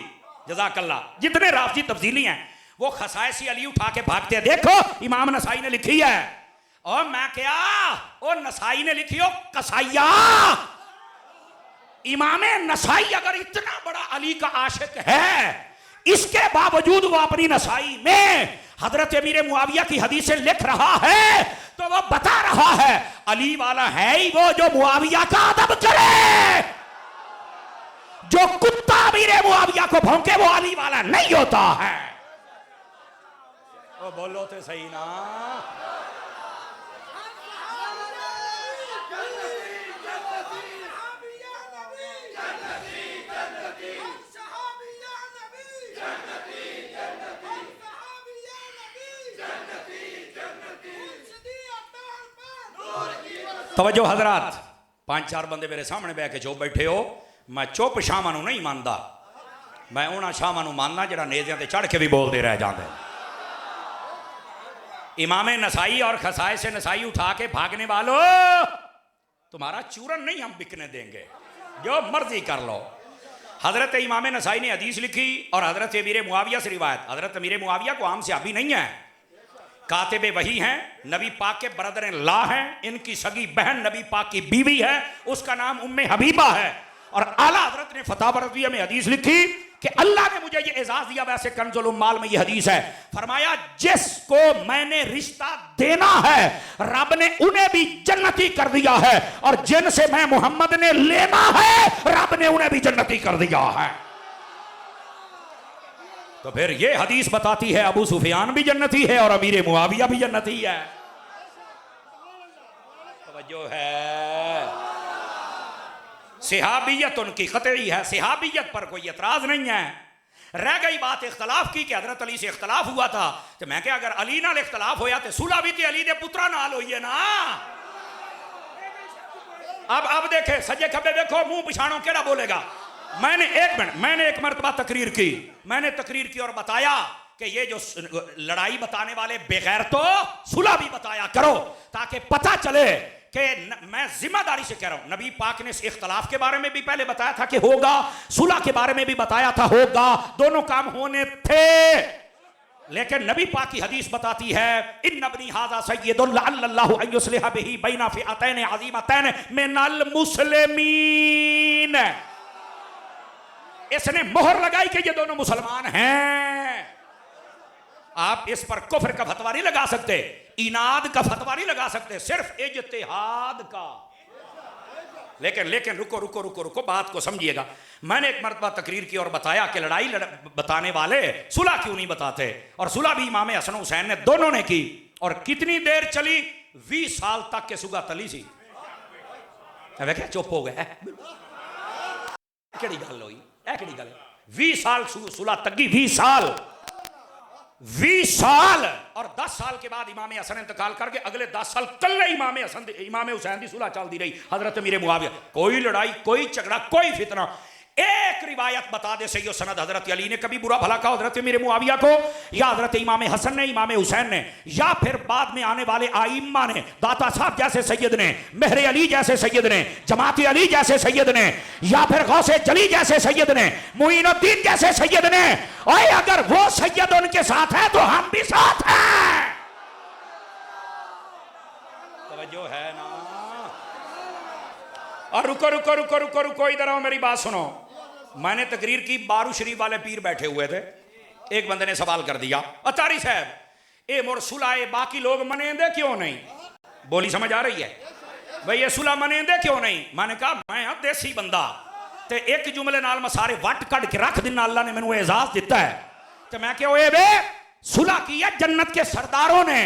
जज़ाकल्लाह, जितने राफजी तफसीली हैं वो खसाइसी अली उठा के भागते हैं, देखो इमाम नसाई ने लिखी है। और मैं क्या, ओ नसाई ने लिखी हो कसाइया। इमाम नसाई अगर इतना बड़ा अली का आशिक है, इसके बावजूद वो अपनी नसाई में हजरत अमीर मुआविया की हदीसें लिख रहा है, तो वो बता रहा है अली वाला है ही वो जो मुआविया का अदब करे। जो कुत्ता अमीर मुआविया को भौंके वो अली वाला नहीं होता है। ओ बोलो तो सही ना। तवज्जो हजरात, 5-4 बंदे मेरे सामने बैठ के चुप बैठे हो। मैं चुप शामां नूं नहीं मानदा, मैं उन्हां शामां नूं मानना जिहड़ा नेज़ियां ते चढ़ के भी बोलते रह जाते। इमाम नसाई और खसाए से नसाई उठा के भागने वालों, तुम्हारा चूरन नहीं हम बिकने देंगे, जो मर्जी कर लो। हजरत इमाम नसाई ने हदीस लिखी और हजरत अमीर मुआविया से रिवायत। हजरत अमीर मुआविया को आम सहाबी नहीं है, कातिबे वही हैं, नबी पाक के ब्रदर ला हैं, इनकी सगी बहन नबी पाक की बीवी है, उसका नाम उम्मे हबीबा है। और आला हजरत ने फतह बरज़िया में हदीस लिखी कि अल्लाह ने मुझे ये एजाज दिया, वैसे कंजुल उम्माल में ये हदीस है, फरमाया जिसको मैंने रिश्ता देना है रब ने उन्हें भी जन्नती कर दिया है, और जिनसे मैं मोहम्मद ने लेना है रब ने उन्हें भी जन्नती कर दिया है। तो फिर ये हदीस बताती है अबू सुफियान भी जन्नती है और अमीर मुआविया भी जन्नती है। तवज्जो है। सिहाबियत उनकी कतई है, सिहाबियत पर कोई एतराज नहीं है। रह गई बात इख्तलाफ की कि हजरत अली से इख्तलाफ हुआ था, तो मैं क्या, अगर अली नाल इख्तलाफ होया तो सुलह भी अली दे पुत्रा नाल होई है ना। अब देखे सजे खबे देखो, मुंह पिछाणों केड़ा बोलेगा। मैंने एक मरतबा तकरीर की और बताया कि ये जो लड़ाई बताने वाले बगैर तो सुलह भी बताया करो, ताकि पता चले कि मैं जिम्मेदारी से कह रहा हूं। नबी पाक ने इस इख्तलाफ के बारे में भी पहले बताया था कि होगा, सुलह के बारे में भी बताया था होगा, दोनों काम होने थे। लेकिन नबी पाक की हदीस बताती है इन नबनी हाजा सय्यदुन लअल्लल्लाहु अन युस्लिह बिही बैना फिअतैन अज़ीमतैन मिनल मुस्लिमीन। इसने मोहर लगाई कि ये दोनों मुसलमान हैं। आप इस पर कुफ्र का फतवा नहीं लगा सकते, इनाद का फतवा नहीं लगा सकते, सिर्फ इज्तिहाद का। लेकिन रुको बात को समझिएगा। मैंने एक मरतबा तकरीर की और बताया कि लड़ाई बताने वाले सुलह क्यों नहीं बताते, और सुलह भी इमाम हसन हुसैन ने दोनों ने की। और कितनी देर चली? 20 साल तक के सुगा तली सी। क्या चुप हो गए? केड़ी गल हुई? 20 साल सुलह तगी, 20 साल। और 10 साल के बाद इमाम हसन इंतकाल करके अगले 10 साल कल इमाम हुसैन की सुलह चलती रही। हजरत अमीर मुआविया, कोई लड़ाई, कोई झगड़ा, कोई फितना। एक रिवायत बता दे सही सनद हजरत अली ने कभी बुरा भला कहा हजरत मेरे मुआविया को, या हजरत इमाम हसन ने, इमाम हुसैन ने, या फिर बाद में आने वाले आइम्मा ने, दाता साहब जैसे सैयद ने, मेहर अली जैसे सैयद ने, जमाती अली जैसे सैयद ने, या फिर गौसे जली जैसे सैयद ने, मुइनुद्दीन जैसे सैयद ने। और अगर वो सैयद उनके साथ है तो हम भी साथ हैं। तवज्जो है ना? और रुको रुको रुको रुको रुको, इधर आओ, मेरी बात सुनो। मैंने तकरीर की, बारू शरीफ वाले पीर बैठे हुए थे। एक बंदे ने सवाल कर दिया, अतारी साहब ए मोर सुलाए बाकी लोग मनेंदे क्यों नहीं? बोली समझ आ रही है भाई? ये सुला मनेंदे क्यों नहीं? मैंने कहा मैं हाँ देसी बंदा, ते एक जुमले नाल मैं सारे वट कट के रख देना, अल्लाह ने मैनू एजाज दिता है। तो मैं क्या ओए बे, सुला की है जन्नत के सरदारों ने,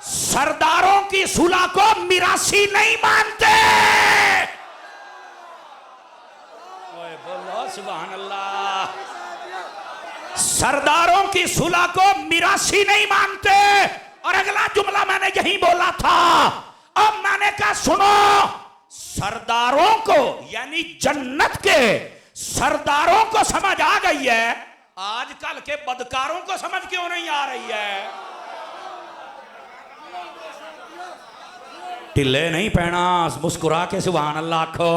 सरदारों की सुला को मिरासी नहीं मानते। बोलो सुभान अल्लाह। सरदारों की सुलह को मिरासी नहीं मानते। और अगला जुमला मैंने यही बोला था। अब मैंने कहा सुनो, सरदारों को यानी जन्नत के सरदारों को समझ आ गई है, आजकल के बदकारों को समझ क्यों नहीं आ रही है? टिल्ले नहीं पहना, मुस्कुरा के सुभान अल्लाह को।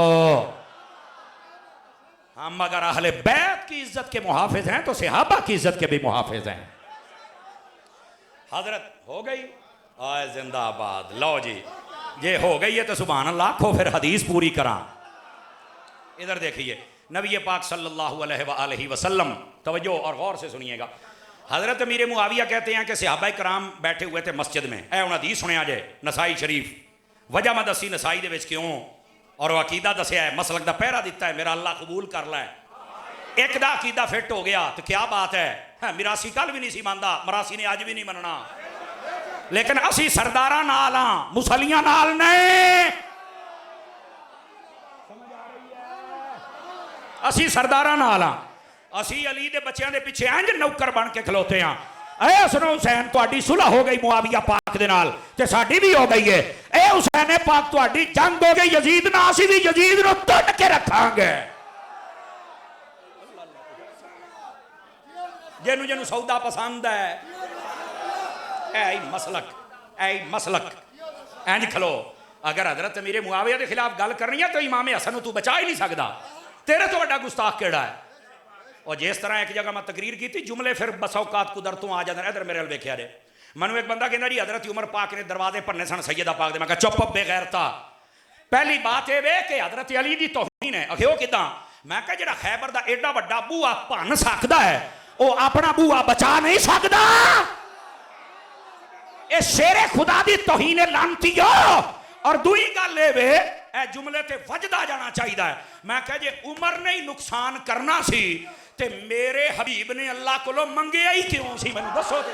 हम अगर अहले बैत की इज्जत के मुहाफिज हैं तो सहाबा की इज्जत के भी मुहाफिज हैं। हजरत हो गई आए जिंदाबाद। लो जी, ये हो गई है तो सुभान अल्लाह को। फिर हदीस पूरी करा। इधर देखिए, नबी पाक सल्लल्लाहु अलैहि वसल्लम, तवज्जो और गौर से सुनिएगा। हजरत अमीर मुआविया कहते हैं कि सहाबा कराम बैठे हुए थे मस्जिद में। ऐ हुण हदीस सुनिया जे, नसाई शरीफ। वजह मैं दसी नसाई दे विच क्यों, और वह अकीदा दसिया है, मसलक दा पहरा दिता है, मेरा अल्लाह कबूल कर लै। एक दा अकीदा फिट हो गया तो क्या बात है। मिरासी कल भी नहीं सी मानदा, मरासी ने अज भी नहीं मनना, लेकिन असी सरदारा नाल हां, मुसलियां नाल नहीं। असी सरदारा नाल हां। असी अली दे बच्चों के पिछे इंज नौकर बन के खलोते हां। ऐ सुनो हुसैन, तुहाडी सुलह हो गई मुआविया पाक दे नाल, ते साडी भी हो गई है। ए हुसैन पाक, तुहाडी जंग हो गई यजीद नाल, असीं भी यजीद नूं तुड़ के रखांगे। जिन्नू जिन्नू सौदा पसंद है, ऐ मसलक, ऐ मसलक। इंज खलो। अगर हजरत अमीर मुआविया के खिलाफ गल करनी है तो इमाम हसन तू बचा ही नहीं सकता। तेरे तो बड़ा गुस्ताख केड़ा है? और जिस तरह एक जगह मैं तकरीर की थी, जुमले फिर बसौकात कुदरतों आ जाते। इधर मेरे वेख्या रे, मैनू एक बंदा कहना जी हजरत उमर पाक ने दरवाजे भरने सन सैयदा पाक दे। मैं कहा चुप बेगैरता, पहली बात यह वे कि हजरत अली दी तौहीन है। आखे वो किदां? मैं कहा जिहड़ा खैबर दा एडा वड्डा बूआ भन सकदा है, वो अपना बूआ बचा नहीं सकदा। ये शेरे खुदा दी तौहीन है लानतियो। और दूई गल ए वे, ए जुमले ते वजदा जाना चाहिए है। मैं कहा जे उमर ने ही नुकसान करना सी ते मेरे हबीब ने अल्लाह कोलों मंगिया ही क्यों सी? मैनूं दसो ते।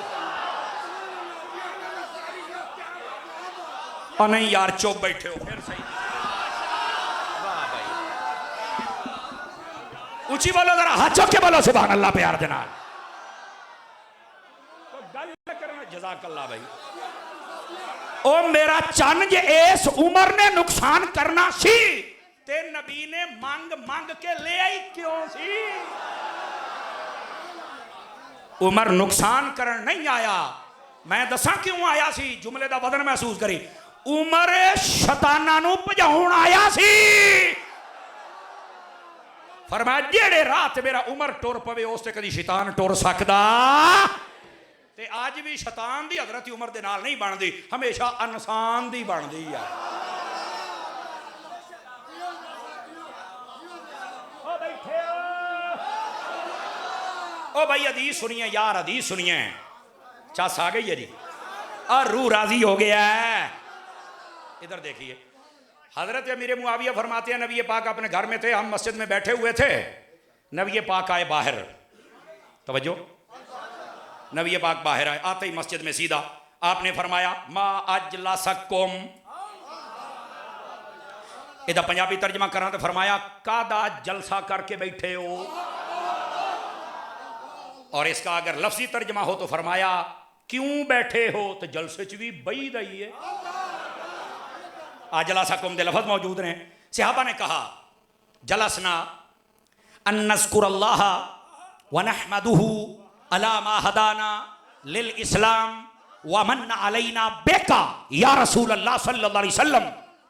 और नहीं यार, चुप बैठे हो फिर सही। वाह भाई, ऊंची बोलो जरा, हाथ चुक के बोलो सुभान अल्लाह प्यार दे नाल। तो गल करना जज़ाकल्लाह भाई। ओ मेरा चन, जे इस उमर ने नुकसान करना सी ते नबी ने मंग मंग के ले आई क्यों सी? उमर नुकसान करन नहीं आया। मैं दसा क्यों आया सी? जुमले दा वजन महसूस करी। उमर शैतानां नूं भजाउण आया सी। फरमाया जेड़े राह ते मेरा उमर टुर पवे उस ते कदी शैतान टुर सकदा। ते अज भी शैतान दी हजरत उमर दे नाल नहीं बनदी, हमेशा इंसान दी बनदी है। ओ भाई हदीस सुनिए यार, हदीस सुनिए। चस आ गई है जी, और रूह राजी हो गया है। इधर देखिए, हजरत अमीर मुआविया फरमाते हैं नबी पाक अपने घर में थे, हम मस्जिद में बैठे हुए थे। नबी पाक आए बाहर, तवज्जो, नबी पाक बाहर आए। आते ही मस्जिद में सीधा आपने फरमाया मा अजलसकुम। इधर पंजाबी तर्जमा करा तो फरमाया कादा जलसा करके बैठे हो। और इसका अगर लफ्जी तर्जमा हो तो फरमाया क्यों बैठे हो? तो जलसे च भी बई दई है। अजलसकुम दे लफ्ज मौजूद ने। सहाबा ने कहा जलसना अन्नज़्कुरल्लाह व नहमदुहु अला मा हदाना लिल इस्लाम व मन्ना अलैना बेका या रसूल अल्लाह सल्लल्लाहु अलैहि वसल्लम।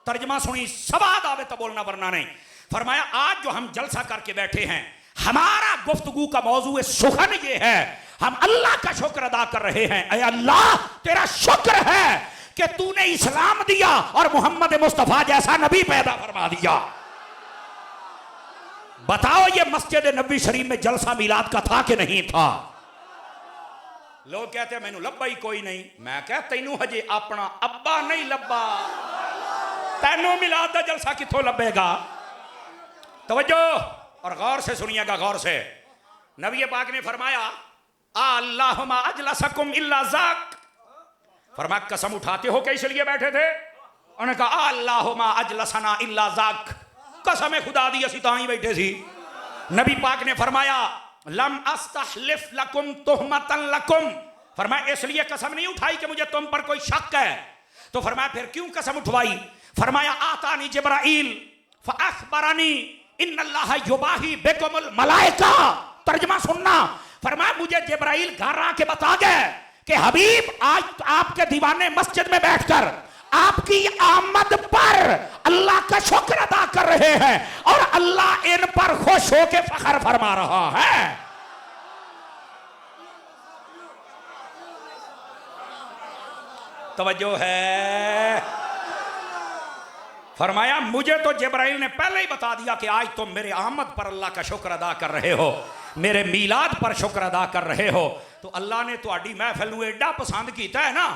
तर्जमा सुनी, सवाद आवे तो बोलना वरना नहीं। फरमाया आज जो हम जलसा करके बैठे हैं, हमारा गुफ्तगू का मौजू सुखन ये है, हम अल्लाह का शुक्र अदा कर रहे हैं। ऐ अल्लाह तेरा शुक्र है कि तूने इस्लाम दिया और मोहम्मद मुस्तफा जैसा नबी पैदा फरमा दिया। बताओ ये मस्जिद नबी शरीफ में जलसा मिलाद का था कि नहीं था? लोग कहते हैं मैनू लब्बा ही कोई नहीं। मैं कह तैनू हजे अपना अब्बा नहीं लब्बा, तैनू मिलाद दा जलसा किथों लब्बेगा? तवज्जो और गौर से सुनिएगा, गौर से। नबी पाक ने फरमाया अल्लाहुम्मा अजलसकुम इल्ला ज़ाक। फरमाया कसम उठाते हो कि इसलिए बैठे थे? उन्होंने कहा अल्लाहुम्मा अजलसना इल्ला ज़ाक, कसम खुदा दी असी तां ही बैठे सी। नबी पाक ने फरमाया लम अस्तहलिफ लकुम तुहमतन लकुम। फरमाया इसलिए कसम नहीं उठाई कि मुझे तुम पर कोई शक है। तो फरमाया फिर क्यों कसम उठवाई? फरमाया आतानी जिब्राइल फअखबरनी इन्नल्लाह युबाही बिकुमुल मलाइका। तर्जुमा सुनना, फरमाया मुझे जिब्राइल घर आके बता गए कि हबीब आज आपके दीवाने मस्जिद में बैठकर आपकी आमद पर अल्लाह का शुक्र अदा कर रहे हैं और अल्लाह इन पर खुश होकर फख्र फरमा रहा है। तवज्जो है। फरमाया मुझे तो जिब्राइल ने पहले ही बता दिया कि आज तुम मेरे आमद पर अल्लाह का शुक्र अदा कर रहे हो, मेरे मीलाद पर शुक्र अदा कर रहे हो। तो अल्लाह ने तुहाडी महफिल नूं एडा पसंद किया है ना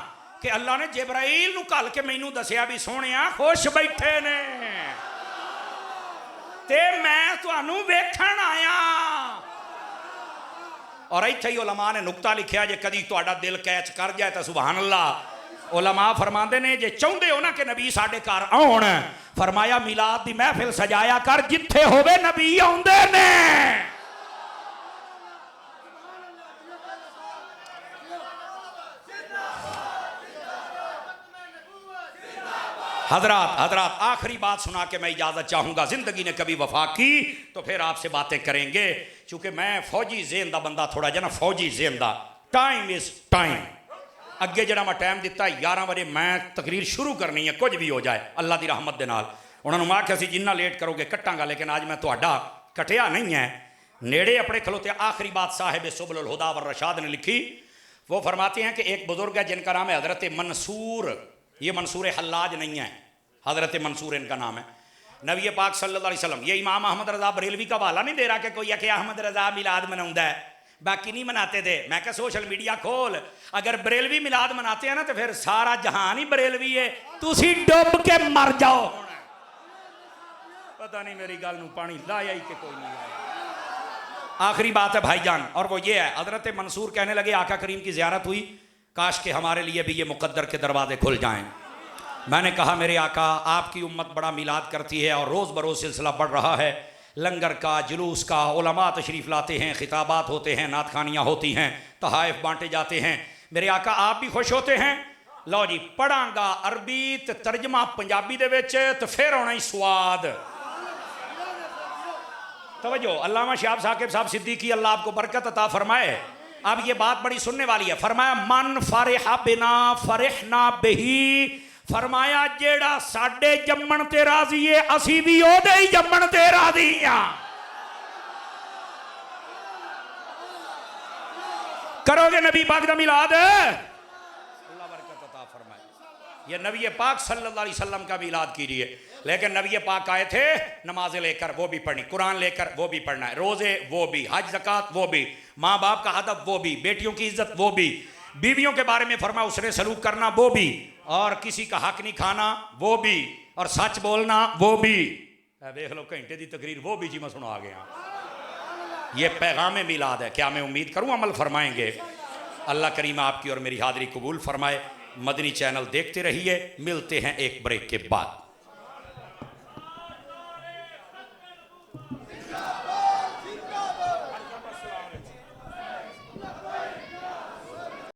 कि अल्लाह ने जिब्राइल नूं घल के मैनू दसिया भी सोहणिया खुश बैठे ने ते मैं तुहानू वेखण आया। और इत्थे ही उलमा ने नुक्ता लिखिया, जे कदी तुहाडा दिल कैच कर जाए तो सुभान अल्लाह। उलमा फरमाते ने जे चाहते हो ना कि नबी साडे घर आउण, फरमाया मिलाद दी महफिल सजाया कर जिथे होवे नबी आउंदे ने। हजरात आखिरी बात सुना के मैं इजाजत चाहूंगा। जिंदगी ने कभी वफा की तो फिर आपसे बातें करेंगे, चूंकि मैं फौजी ज़ेन दा बंदा थोड़ा जना फौजी ज़ेन दा। Time is time. अगे जरा मैं टाइम दिता 11 बजे मैं तकरीर शुरू करनी है, कुछ भी हो जाए अल्लाह की रहमत दे नाल। उन्होंने मैं आख्या सी जिन्ना लेट करोगे कट्टांगा, लेकिन आज मैं तुहाडा कटिया नहीं है। नेड़े अपने खलोते। आखिरी बात साहिब सुबुलुल हुदा व रशाद ने लिखी। वो फरमाते हैं कि एक बुजुर्ग है जिनका नाम है हज़रत मंसूर। ये मंसूर हल्लाज नहीं है, हज़रत मंसूर इनका नाम है। नबी पाक सल्लल्लाहु अलैहि वसल्लम, ये इमाम अहमद रज़ा बरेलवी का हवाला नहीं दे रहा कि कोई है कि अहमद रज़ा मिलाद मनाउंदा है, बाकी नहीं मनाते थे। मैं क्या सोशल मीडिया खोल, अगर बरेलवी मिलाद मनाते हैं ना तो फिर सारा जहान ही बरेलवी है, तुसी डुब के मर जाओ। पता नहीं मेरी गल नूं पानी लाया ही कि कोई नहीं लाया। आखिरी बात है भाईजान, और वो ये है, हज़रत मंसूर कहने लगे आका करीम की ज़ियारत हुई, काश के हमारे लिए भी ये मुकद्दर के दरवाजे खुल जाएं। मैंने कहा मेरे आका आपकी उम्मत बड़ा मिलाद करती है और रोज़ बरोज़ सिलसिला बढ़ रहा है, लंगर का, जुलूस का, उलमा तशरीफ़ लाते हैं, खिताबात होते हैं, नात खानियाँ होती हैं, तहाइफ बांटे जाते हैं। मेरे आका आप भी खुश होते हैं। लो जी पढ़ांगा अरबी तो तर्जमा पंजाबी दे विच तो फिर होना ही स्वाद। तवज्जो, अल्लामा शहाब साकिब साहब सिद्दीकी अल्लाह आपको बरकत अता फरमाए। अब ये बात बड़ी सुनने वाली है। फरमाया मन फरिहा बिना फरिहना बिही। फरमाया जेड़ा साडे जम्मण ते राजी है असी भी ओदे ही जम्मण ते राजी हां। करोगे नबी पाक दा मिलाद, अल्लाह बरकत अता फरमाए। ये नबी पाक सल्लल्लाहु अलैहि वसल्लम का मिलाद कीजिए। लेकिन नबी पाक आए थे नमाजें लेकर, वो भी पढ़नी, कुरान लेकर वो भी पढ़ना है, रोजे वो भी, हज ज़कात वो भी, माँ बाप का अदब वो भी, बेटियों की इज्जत वो भी, बीवियों के बारे में फरमाया उसने सलूक करना वो भी, और किसी का हक नहीं खाना वो भी, और सच बोलना वो भी। देख लो घंटे की तकरीर वो भी जी मैं सुना गया। ये पैगाम मिलाद है। क्या मैं उम्मीद करूँ अमल फरमाएंगे। अल्लाह करीम आपकी और मेरी हाज़िरी कबूल फरमाए। मदनी चैनल देखते रहिए। मिलते हैं एक ब्रेक के बाद।